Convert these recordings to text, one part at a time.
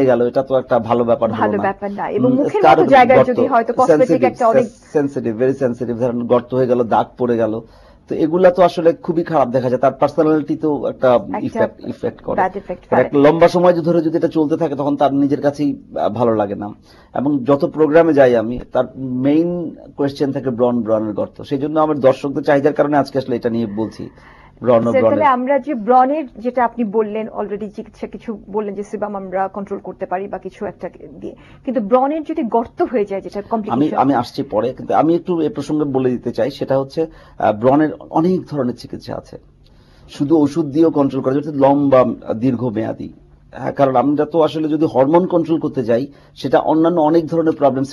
গেল, এটা তো একটা ভালো ব্যাপার হলো ভালো না। ব্যাপার না। এবং মুখের মতো জায়গায় যদি হয়তো কসমেটিক একটা অনেক সেনসিটিভ, ভেরি সেনসিটিভ, ধরেন গর্ত হয়ে গেল, দাগ পড়ে গেল, তো এগুলা তো আসলে খুবই খারাপ দেখা যায়, তার পার্সোনালিটি তো একটা ইফেক্ট করে। ব্যাড ইফেক্ট আর ফেলে। একটা লম্বা সময় ধরে যদি এটা চলতে থাকে তখন তার নিজের কাছেই ভালো লাগে না। এবং যত প্রোগ্রামে যাই আমি, তার মেইন কোয়েশ্চেন থাকে ব্রণের গর্ত। সেই জন্য আমার দর্শকদের চাহিদার কারণে আজকে আসলে এটা নিয়ে বলছি। তাহলে আমরা যে ব্রণের যেটা আপনি বললেন অলরেডি চিকিৎসা কিছু বললেন যে সেবাম আমরা কন্ট্রোল করতে পারি বা কিছু একটা দিয়ে, কিন্তু ব্রণের যদি গর্ত হয়ে যায় যেটা কমপ্লিকেশন। আমি আসছি পরে, কিন্তু আমি একটু এ প্রসঙ্গে বলে দিতে চাই, সেটা হচ্ছে ব্রণের অনেক ধরনের চিকিৎসা আছে, শুধু ওষুধ দিয়েও কন্ট্রোল করা যাচ্ছে, লম্বা দীর্ঘমেয়াদী। হ্যাঁ, কারণ আমরা তো আসলে যদি হরমোন কন্ট্রোল করতে যাই, সেটা অন্যান্য অনেক ধরনের প্রবলেম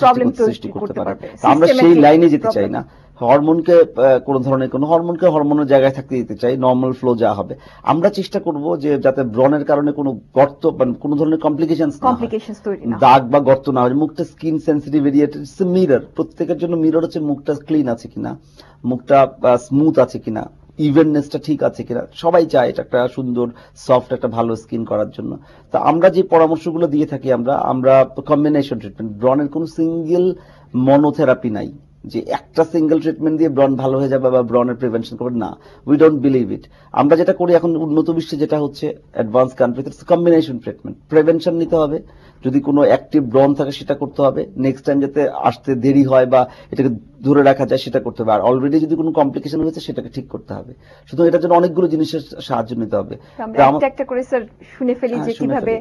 সৃষ্টি করতে পারে। আমরা সেই লাইনে যেতে চাই না। হরমোনকে কোনো হরমোনকে হরমোনের জায়গায় থাকতে দিতে চাই, নর্মাল ফ্লো যা হবে। আমরা চেষ্টা করব যে যাতে ব্রণের কারণে কোনো গর্ত বা কোনো ধরনের কমপ্লিকেশনস তৈরি না, দাগ বা গর্ত না হয়। মুখটা স্কিন সেন্সিটিভ এরিয়া, মিরর, প্রত্যেকের জন্য মিরর হচ্ছে মুখটা ক্লিন আছে কিনা, মুখটা স্মুথ আছে কিনা, ইভেননেসটা ঠিক আছে কিনা। সবাই চায় এটা একটা সুন্দর সফট একটা ভালো স্কিন করার জন্য। তো আমরা যে পরামর্শগুলো দিয়ে থাকি, আমরা কম্বিনেশন ট্রিটমেন্ট, ব্রণের কোনো সিঙ্গেল মনোথেরাপি নাই যে একটা সিঙ্গেল ট্রিটমেন্ট দিয়ে ব্রণ ভালো হয়ে যাবে বা ব্রণের প্রিভেনশন করবে, না, উই ডোন্ট বিলিভ ইট। আমরা যেটা করি এখন উন্নত বিশ্বে, যেটা হচ্ছে অ্যাডভান্স কান্ট্রিতে, কম্বিনেশন ট্রিটমেন্ট। প্রিভেনশন নিতে হবে, যদি কোনো অ্যাক্টিভ ব্রণ থাকে সেটা করতে হবে, নেক্সট টাইম যাতে আসতে দেরি হয় বা এটাকে ধরে রাখা যায় সেটা করতে হবে, আর অলরেডি যদি কোনো কমপ্লিকেশন হয়েছে সেটাকে ঠিক করতে হবে। শুধু এটার জন্য অনেকগুলো জিনিসের সাহায্য নিতে হবে। আমরা একটা করে স্যার শুনে ফেলি যে কিভাবে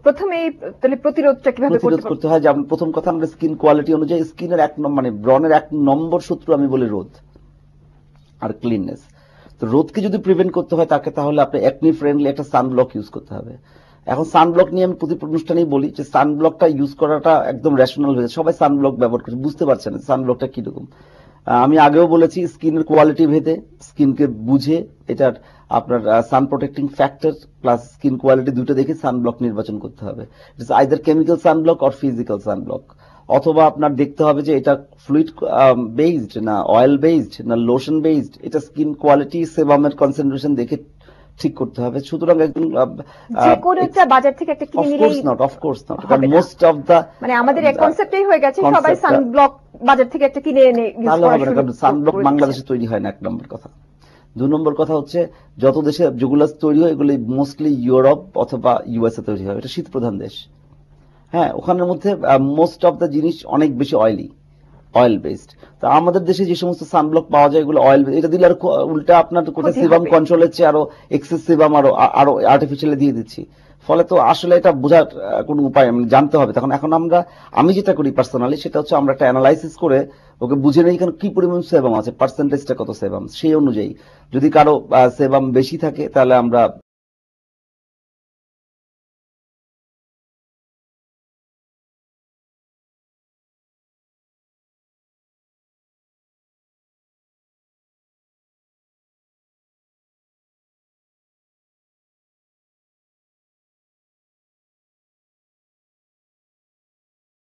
প্রথমে তাহলে প্রতিরোধটা কিভাবে করতে হয়। যেমন প্রথম কথা, আমরা স্কিন কোয়ালিটি অনুযায়ী স্কিনের মানে ব্রণের 1 নম্বর শত্রু আমি বলি রোদ আর ক্লিননেস। তো রোদকে যদি প্রিভেন্ট করতে হয় তাহলে আপনি অ্যাকনি ফ্রেন্ডলি একটা সানব্লক ইউজ করতে হবে। এখন সানব্লক নিয়ে আমি প্রতি অনুষ্ঠানেই বলি যে সানব্লকটা ইউজ করাটা একদম রেশনাল হয়েছে, সবাই সানব্লক ব্যবহার করছে, বুঝতে পারছে না সানব্লকটা কিরকম। আমি আগেও বলেছি, স্কিনের কোয়ালিটি ভেদে, স্কিনকে বুঝে, এটার আপনার sun protecting factor plus skin quality দুটো দেখে সানব্লক নির্বাচন করতে হবে। It's either chemical sunblock or physical sunblock. অথবা আপনার দেখতে হবে যে এটা ফ্লুইড বেসড না অয়েল বেসড না লোশন বেসড, এটা স্কিন কোয়ালিটি সেবামের কনসেন্ট্রেশন দেখে ঠিক করতে হবে। সুতরাং একদম বাজার থেকে একটা কিনে নিলেই অফকোর্স নট, কারণ মোস্ট অফ দা মানে আমাদের এই কনসেপ্টই হয়ে গেছে সবাই সানব্লক বাজার থেকে একটা কিনে এনে ইউজ করা শুরু। কারণ সানব্লক বাংলাদেশে তৈরি হয় না, 1 নম্বর কথা। 2 নম্বর কথা হচ্ছে, যত দেশে যেগুলো তৈরি হয় এগুলি মোস্টলি ইউরোপ অথবা ইউএসএ তৈরি হয়, এটা শীত প্রধান দেশ। হ্যাঁ, ওখানের মধ্যে মোস্ট অফ দ্য জিনিস অনেক বেশি অয়েল বেসড। তো আমাদের দেশে যে সমস্ত সানব্লক পাওয়া যায় এগুলো অয়েল, এটা দিলে আর উল্টা আপনার কোথায় সিবাম কন্ট্রোলের চেয়ে আরো এক্সেস সিবাম আরো আর্টিফিশিয়ালি দিয়ে দিচ্ছি। ফলে তো আসলে এটা বোঝার কোনো উপায় জানতে হবে। তখন এখন আমি যেটা করি পার্সোনালি, সেটা হচ্ছে আমরা একটা অ্যানালাইসিস করে ওকে বুঝে নেই এখানে কি পরিমাণ সেবাম আছে, পার্সেন্টেজটা কত সেবাম, সেই অনুযায়ী যদি কারো সেবাম বেশি থাকে তাহলে আমরা